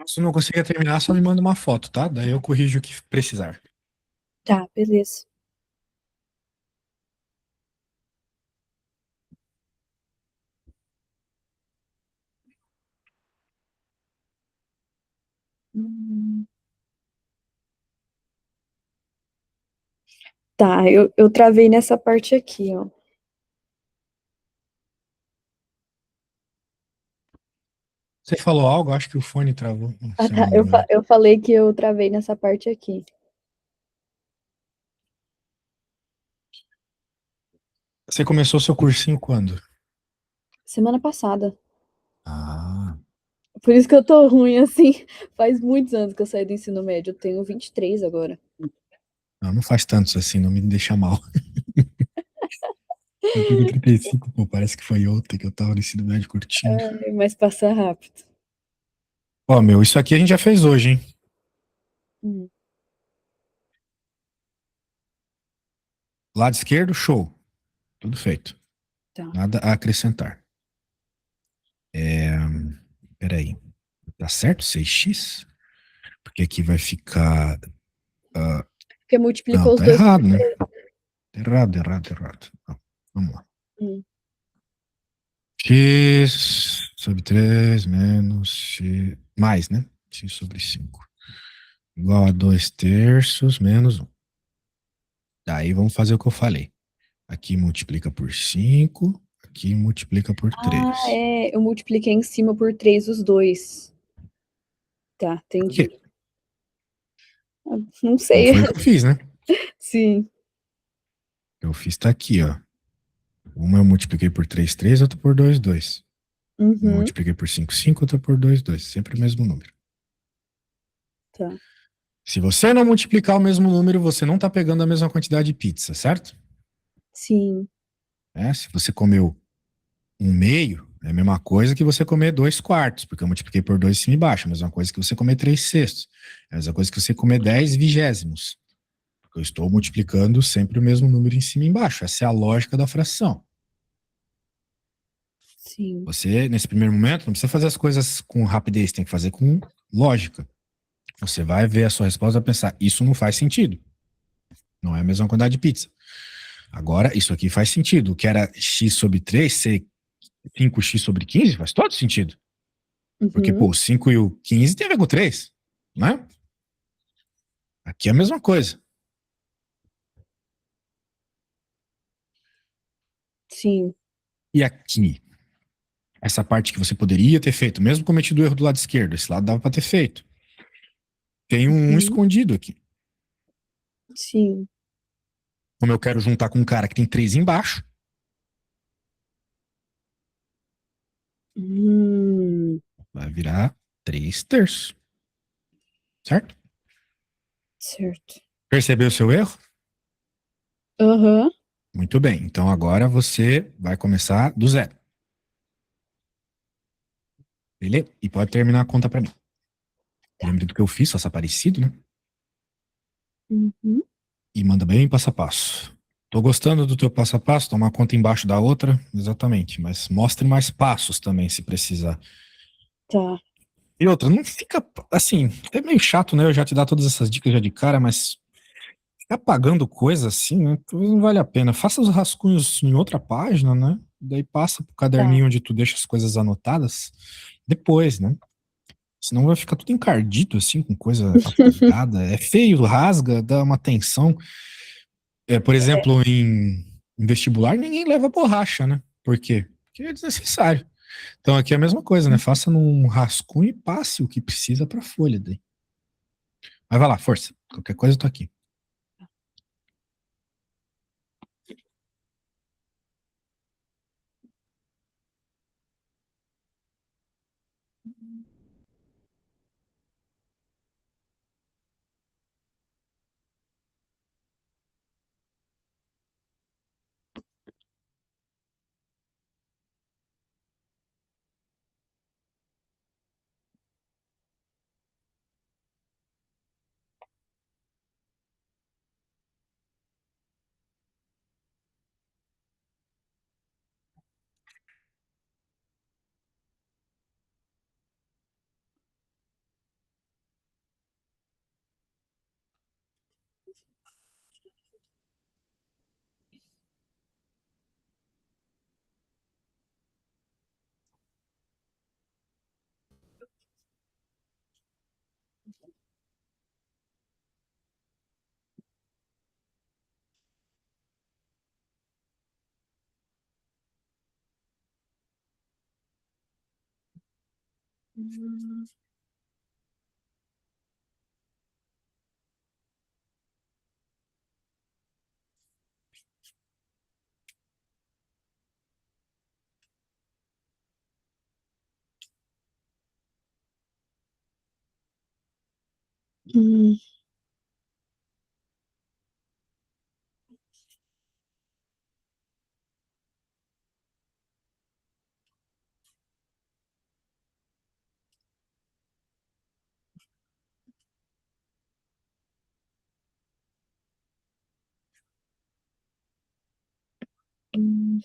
Se não conseguir terminar, só me manda uma foto, tá? Daí eu corrijo o que precisar. Tá, beleza. Hum. Tá, eu travei nessa parte aqui, ó. Você falou algo? Acho que o fone travou, Ah, se eu não tá. me engano. Eu falei que eu travei nessa parte aqui. Você começou seu cursinho quando? Semana passada. Ah, Por isso que eu tô ruim, assim. Faz muitos anos que eu saí do ensino médio. Eu tenho 23 agora. não, não faz tantos assim, não me deixa mal. Eu tô com 35, pô, parece que foi ontem que eu tava no ensino médio curtindo. Mas passa rápido. Ó, meu, isso aqui a gente já fez hoje, hein? Hum, Lado esquerdo, show. Tudo feito. tá. Nada a acrescentar. Peraí. Tá certo? 6x? Porque aqui vai ficar. Porque Não, multiplicou os tá dois por errado, né? três. Errado, errado, errado. Não, vamos lá. Hum, X sobre 3 menos x. Mais, né? X sobre 5. Igual a 2 terços menos um. Daí vamos fazer o que eu falei. Aqui multiplica por 5. Aqui multiplica por Ah, 3. é. Eu multipliquei em cima por 3 os dois. Tá, Por quê? entendi. Não Não sei. foi o que eu fiz, né? Sim. Eu fiz tá aqui, ó. Uma eu multipliquei por 3, 3, outra por 2, 2. Uma eu Uhum. multipliquei por 5, 5, outra por 2, 2. Sempre o mesmo número. Tá. Se você não multiplicar o mesmo número, você não está pegando a mesma quantidade de pizza, certo? Sim. Se você comeu um meio, é a mesma coisa que você comer 2 quartos, porque eu multipliquei por 2 em cima e embaixo. É a mesma coisa que você comer 3 sextos. É a mesma coisa que você comer 10 vigésimos. Porque eu estou multiplicando sempre o mesmo número em cima e embaixo. Essa é a lógica da fração. Sim. Você, nesse primeiro momento, não precisa fazer as coisas com rapidez, tem que fazer com lógica. Você vai ver a sua resposta e vai pensar, isso não faz sentido. Não é a mesma quantidade de pizza. Agora, isso aqui faz sentido. O que era x sobre 3 ser 5x sobre 15 faz todo sentido. Porque, pô, Uhum. o 5 e o 15 tem a ver com o 3, né? Aqui é a mesma coisa. Sim. E aqui, essa parte que você poderia ter feito, mesmo cometido o erro do lado esquerdo, esse lado dava pra ter feito. Tem um Uhum. escondido aqui. Sim. Como eu quero juntar com um cara que tem 3 embaixo, Hum, vai virar 3 terços, certo? certo. Percebeu o seu erro? Aham. Muito bem. Então agora você vai começar do zero. Beleza? E pode terminar a conta pra mim. Tá. Lembre do que eu fiz, faça parecido, né? Uhum. E manda bem passo a passo. Tô gostando do teu passo a passo, tomar conta embaixo da outra, exatamente. Mas mostre mais passos também, se precisar. Tá. E outra, não fica assim, é meio chato, né? Eu já te dar todas essas dicas já de cara, mas ficar pagando coisa assim, né? Talvez não vale a pena. Faça os rascunhos em outra página, né? Daí passa pro Tá. caderninho onde tu deixa as coisas anotadas depois, né? Senão vai ficar tudo encardido, assim, com coisa apagada. É feio, rasga, dá uma tensão. Por exemplo, em vestibular, ninguém leva borracha, né? Por quê? Porque é desnecessário. Então aqui é a mesma coisa, né? Faça num rascunho e passe o que precisa para a folha daí. Mas vai lá, força. Qualquer coisa eu tô aqui. Hum, hum, hum,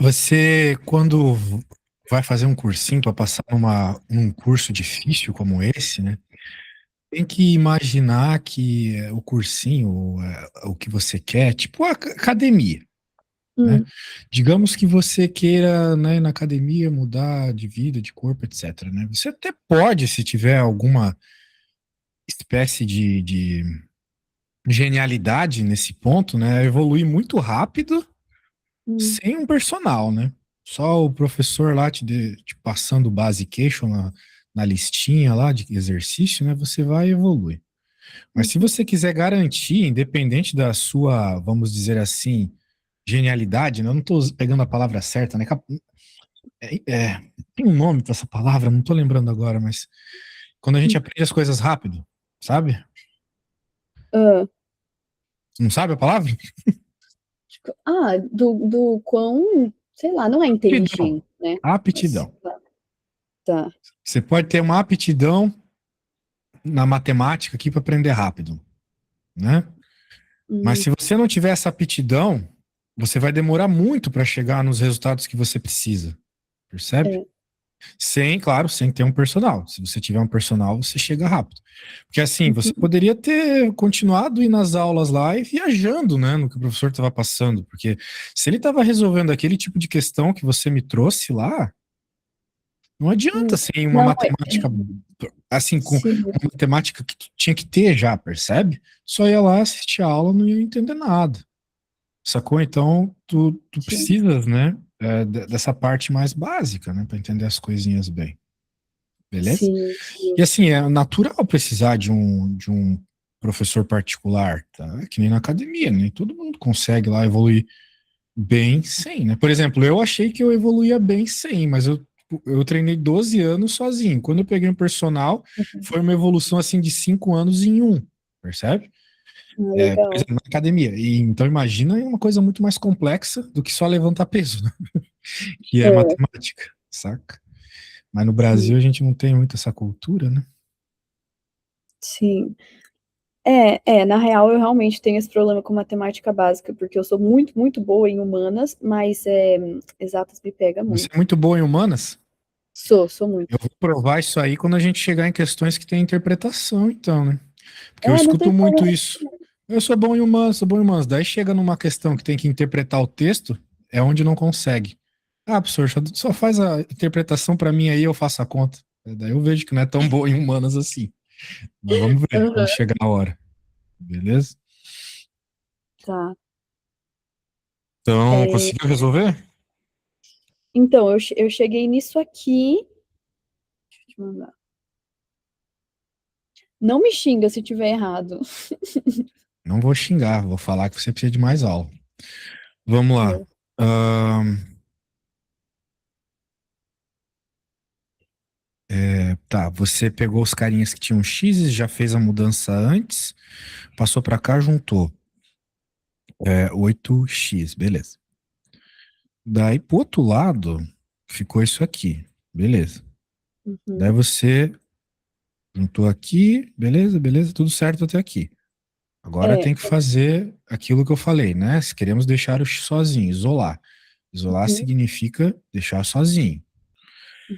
Você, quando vai fazer um cursinho para passar num curso difícil como esse, né? Tem que imaginar que o cursinho, o que você quer, tipo a academia, né? hum, Digamos que você queira, né, na academia mudar de vida, de corpo, etc, né? Você até pode, se tiver alguma espécie de genialidade nesse ponto, né, evoluir muito rápido hum, sem um personal, né? Só o professor lá te passando o basication na listinha lá de exercício, né? Você vai evoluir. Mas se uhum. você quiser garantir, independente da sua, vamos dizer assim, genialidade, né? Eu não estou pegando a palavra certa, né? Tem um nome para essa palavra, não estou lembrando agora, mas quando a gente aprende as coisas rápido, sabe? Ah, Não sabe a palavra? do quão, sei lá, não é Aptidão. inteligente, né? Mas, Aptidão. tá. Você pode ter uma aptidão na matemática aqui para aprender rápido, né? Mas Hum, se você não tiver essa aptidão, você vai demorar muito para chegar nos resultados que você precisa. Percebe? é. Sem, claro, sem ter um personal. Se você tiver um personal, você chega rápido. Porque assim, você Uhum. poderia ter continuado ir nas aulas lá e viajando, né, no que o professor estava passando. Porque se ele estava resolvendo aquele tipo de questão que você me trouxe lá, não adianta Hum. assim uma Não, matemática assim com sim, uma matemática que tu tinha que ter já, percebe? Só ia lá assistir a aula, não ia entender nada. Sacou? Então, tu sim, precisas, né, dessa parte mais básica, né, para entender as coisinhas bem. Beleza? sim, E sim. assim, é natural precisar de um professor particular, tá? É que nem na academia, nem todo mundo consegue lá evoluir bem sem, né? Por exemplo, eu achei que eu evoluía bem sem, mas eu treinei 12 anos sozinho. Quando eu peguei um personal, Uhum. foi uma evolução assim de 5 anos em um, percebe? Ah, Por legal. exemplo, na academia. E, então imagina, é uma coisa muito mais complexa do que só levantar peso, né? Que é É, matemática, saca? Mas no sim, Brasil a gente não tem muito essa cultura, né? sim. Na real, eu realmente tenho esse problema com matemática básica, porque eu sou muito, muito boa em humanas, mas exatas me pega Você é muito. muito boa em humanas? Sou Eu muito. vou provar isso aí quando a gente chegar em questões que têm interpretação, então, né? Porque eu Não tem escuto muito problema. isso. Eu sou bom em humanos, sou bom em humanos. Daí chega numa questão que tem que interpretar o texto, é onde não consegue. Ah, professor, só faz a interpretação para mim aí, eu faço a conta. Daí eu vejo que não é tão boa em humanas assim. Mas vamos ver quando Aham. chegar a hora. Beleza? Tá. Então, É, conseguiu resolver? então, eu cheguei nisso aqui. Deixa eu te mandar. Não me xinga se tiver errado. Não vou xingar, vou falar que você precisa de mais aula. Vamos lá. É. Ahn, tá, você pegou os carinhas que tinham X, já fez a mudança antes, passou pra cá, juntou. 8x, beleza. Daí, pro outro lado, ficou isso aqui, beleza. Daí Uhum. você juntou aqui, beleza, beleza, tudo certo até aqui. Agora É. tem que fazer aquilo que eu falei, né? Se queremos deixar o X sozinho, isolar. Isolar Uhum. significa deixar sozinho.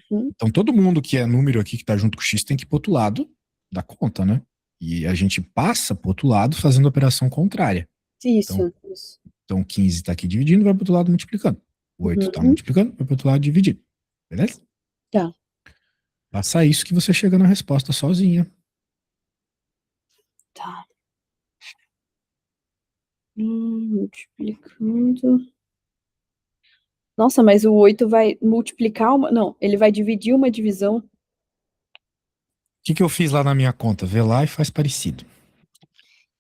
Uhum. Então, todo mundo que é número aqui que tá junto com o X tem que ir pro outro lado da conta, né? E a gente passa pro outro lado fazendo a operação contrária. Então, Isso, isso. então 15 está aqui dividindo, vai para o outro lado multiplicando. 8 está Uhum. multiplicando, vai para o outro lado dividindo. Beleza? Tá, Faça isso que você chega na resposta sozinha. tá. Multiplicando. Nossa, mas o 8 vai multiplicar uma. Não, ele vai dividir uma divisão. O que eu fiz lá na minha conta? Vê lá e faz parecido.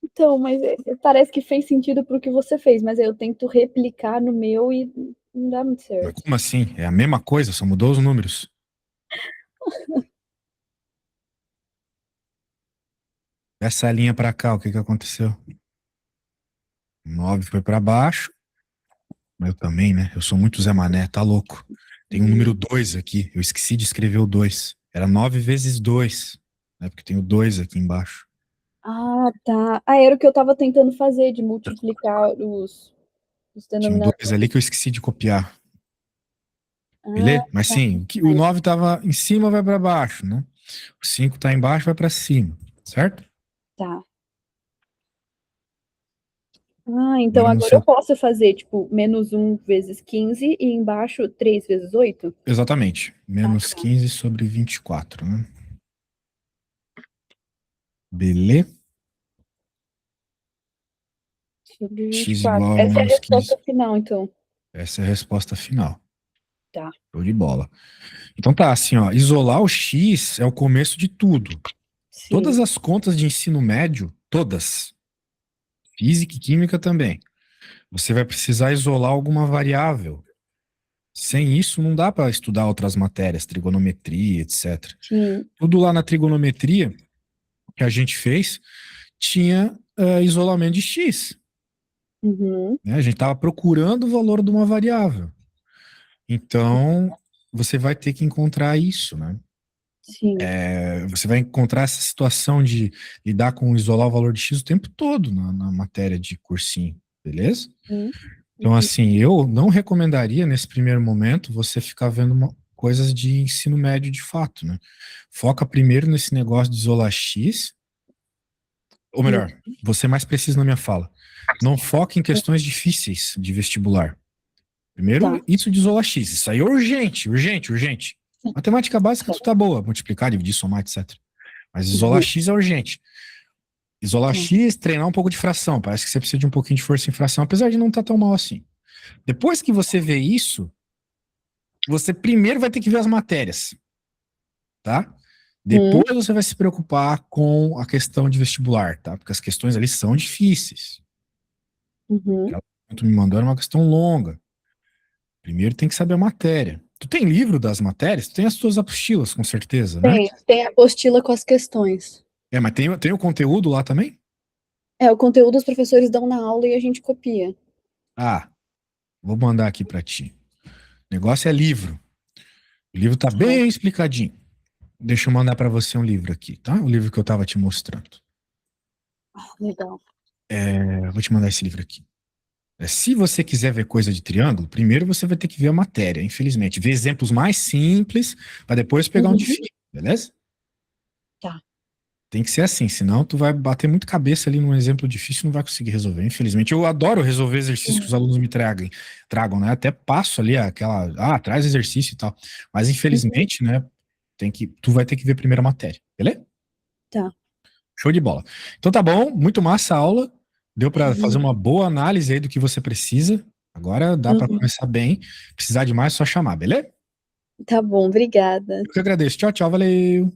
Então, mas parece que fez sentido pro que você fez, mas aí eu tento replicar no meu e não dá muito Mas certo. como assim? É a mesma coisa, só mudou os números. Essa linha para cá, o que aconteceu? 9 foi para baixo. Eu também, né? Eu sou muito Zé Mané, tá louco. Tem um número Hum. 2 aqui. Eu esqueci de escrever o 2. Era 9 vezes 2, né? Porque tem o 2 aqui embaixo. Ah, tá. Ah, era o que eu tava tentando fazer, de multiplicar os Tinha um 2 ali denominadores. que eu esqueci de copiar. Ah, Beleza? Mas tá. sim, o 9 estava em cima, vai para baixo, né? O 5 está embaixo, vai para cima, certo? Tá. Ah, então Agora no agora eu seu. posso fazer, tipo, -1 vezes 15 e embaixo 3 vezes 8? Exatamente. Ah, Menos tá. 15 sobre 24, né? Beleza? Sobre X 24. igual a Essa é a menos resposta 15. final, então. Essa é a resposta final. Tá. Show de bola. Então tá, assim, ó. Isolar o X é o começo de tudo. Todas Sim. as contas de ensino médio, todas, física e química também, você vai precisar isolar alguma variável. Sem isso, não dá para estudar outras matérias, trigonometria, etc. Sim. Tudo lá na trigonometria que a gente fez tinha isolamento de x. Uhum. Né? A gente estava procurando o valor de uma variável. Então, você vai ter que encontrar isso, né? Sim. Você vai encontrar essa situação de lidar com isolar o valor de X o tempo todo na matéria de cursinho, beleza? Uhum. Então, assim, eu não recomendaria nesse primeiro momento você ficar vendo coisas de ensino médio de fato, né? Foca primeiro nesse negócio de isolar X, ou melhor, Uhum. você mais preciso na minha fala. Não foca em questões difíceis de vestibular. Primeiro, Tá. isso de isolar X. Isso aí é urgente, urgente, urgente. Matemática básica, tu tá boa. Multiplicar, dividir, somar, etc. Mas isolar Uhum. X é urgente. Isolar Tá. X, treinar um pouco de fração. Parece que você precisa de um pouquinho de força em fração, apesar de não estar tão mal assim. Depois que você vê isso, você primeiro vai ter que ver as matérias, tá? Uhum. Depois você vai se preocupar com a questão de vestibular, tá? Porque as questões ali são difíceis. Uhum. Aquela que tu me mandou era uma questão longa. Primeiro tem que saber a matéria. Tu tem livro das matérias? Tu tem as tuas apostilas, com certeza, né? Tem a apostila com as questões. Mas tem o conteúdo lá também? O conteúdo os professores dão na aula e a gente copia. Ah, vou mandar aqui pra ti. O negócio é livro. O livro tá bem explicadinho. Deixa eu mandar pra você um livro aqui, tá? O livro que eu tava te mostrando. Legal. Eu vou te mandar esse livro aqui. Se você quiser ver coisa de triângulo, primeiro você vai ter que ver a matéria, infelizmente. Ver exemplos mais simples, para depois pegar um Uhum. difícil, beleza? Tá. Tem que ser assim, senão tu vai bater muito cabeça ali num exemplo difícil e não vai conseguir resolver, infelizmente. Eu adoro resolver exercícios que os alunos me tragam, né? Até passo ali traz exercício e tal. Mas Uhum. infelizmente, né, tu vai ter que ver primeiro a matéria, beleza? Tá. Show de bola. Então tá bom, muito massa a aula. Deu para fazer Uhum. uma boa análise aí do que você precisa. Agora dá para Uhum. começar bem. Precisar de mais, é só chamar, beleza? Tá bom, obrigada. Eu que agradeço. Tchau, tchau, valeu.